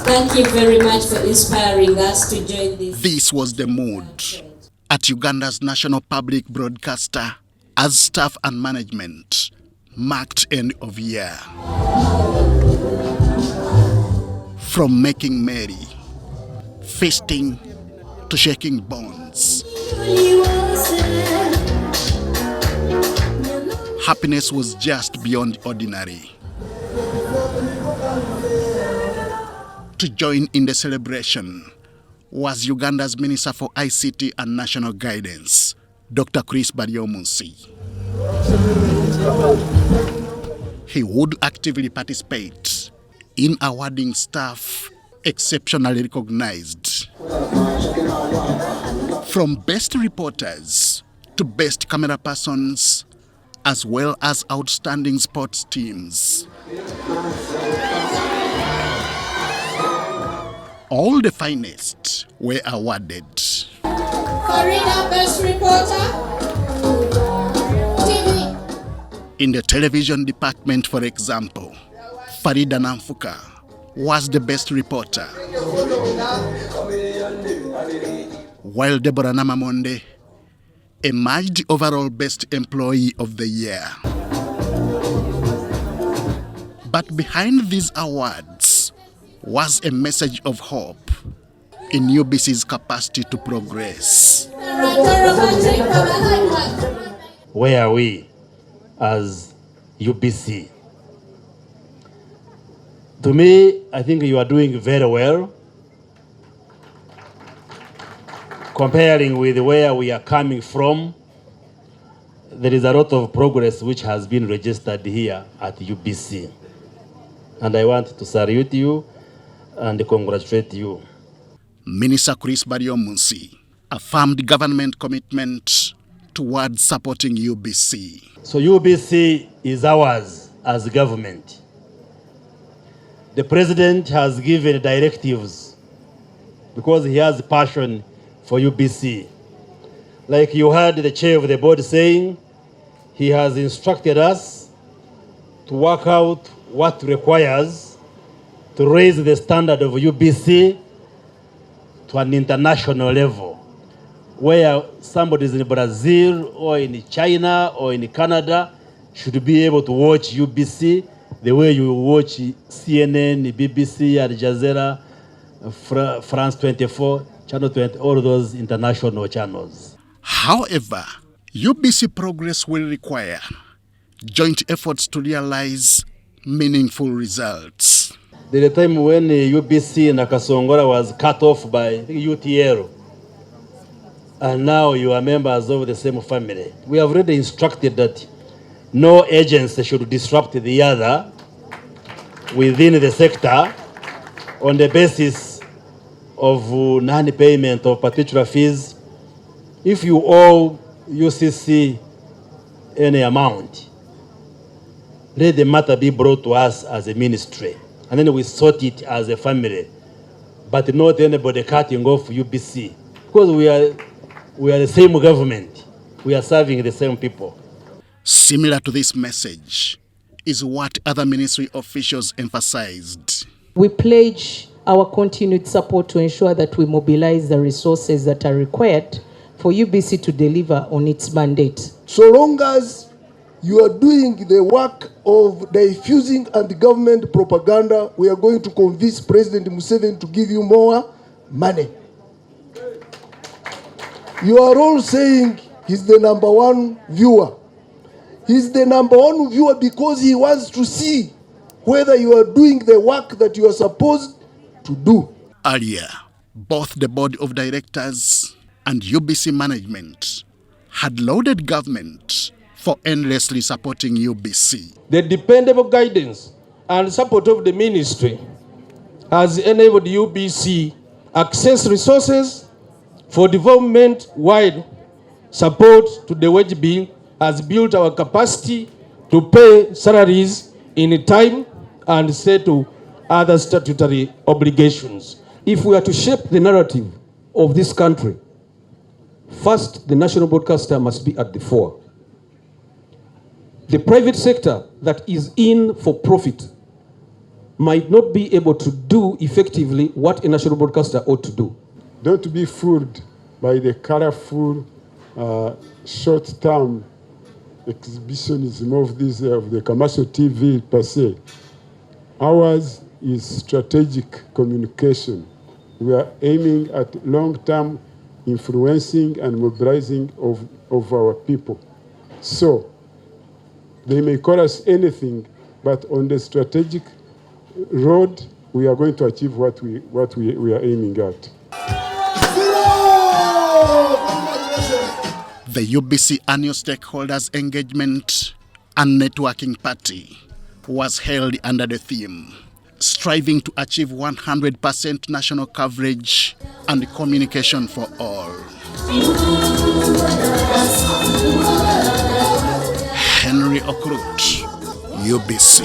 Thank you very much for inspiring us to join this. This was the mood at Uganda's national public broadcaster as staff and management marked end of year. From making merry, feasting to shaking bonds, happiness was just beyond ordinary. To join in the celebration was Uganda's Minister for ICT and National Guidance, Dr. Baryomunsi. He would actively participate in awarding staff exceptionally recognized. From best reporters to best camera persons, as well as outstanding sports teams. All the finest were awarded. Farida, best reporter. TV. In the television department, for example, Farida Namfuka was the best reporter, while Deborah Namamonde emerged overall best employee of the year. But behind these awards was a message of hope in UBC's capacity to progress. Where are we as UBC? To me, I think you are doing very well. Comparing with where we are coming from, there is a lot of progress which has been registered here at UBC. And I want to salute you and congratulate you. Minister Baryomunsi affirmed government commitment towards supporting UBC. So UBC is ours as government. The president has given directives because he has passion for UBC. Like you heard the chair of the board saying, he has instructed us to work out what requires to raise the standard of UBC to an international level, where somebody in Brazil or in China or in Canada should be able to watch UBC the way you watch CNN, BBC, Al Jazeera, France 24, Channel 20, all those international channels. However, UBC progress will require joint efforts to realize meaningful results. The time when UBC in Nakasongora was cut off by UTL, and now you are members of the same family. We have already instructed that no agency should disrupt the other within the sector on the basis of non-payment of particular fees. If you owe UCC any amount, let the matter be brought to us as a ministry, and then we sort it as a family, but not anybody cutting off UBC, because we are the same government. We are serving the same people. Similar to this message is what other ministry officials emphasized. We pledge our continued support to ensure that we mobilize the resources that are required for UBC to deliver on its mandate. So long as you are doing the work of diffusing anti-government propaganda, we are going to convince President Museveni to give you more money. You are all saying he's the number one viewer. He's the number one viewer because he wants to see whether you are doing the work that you are supposed to do. Earlier, both the board of directors and UBC management had lauded government for endlessly supporting UBC. The dependable guidance and support of the ministry has enabled UBC access resources for development-wide support to the wage bill, has built our capacity to pay salaries in time and settle other statutory obligations. If we are to shape the narrative of this country, first, the national broadcaster must be at the fore. The private sector that is in for profit might not be able to do effectively what a national broadcaster ought to do. Don't be fooled by the colorful, short-term exhibitionism of the commercial TV per se. Ours is strategic communication. We are aiming at long-term influencing and mobilizing of our people. So they may call us anything, but on the strategic road, we are going to achieve what we are aiming at. The UBC annual stakeholders engagement and networking party was held under the theme striving to achieve 100% national coverage and communication for all. Henry Okrut, UBC.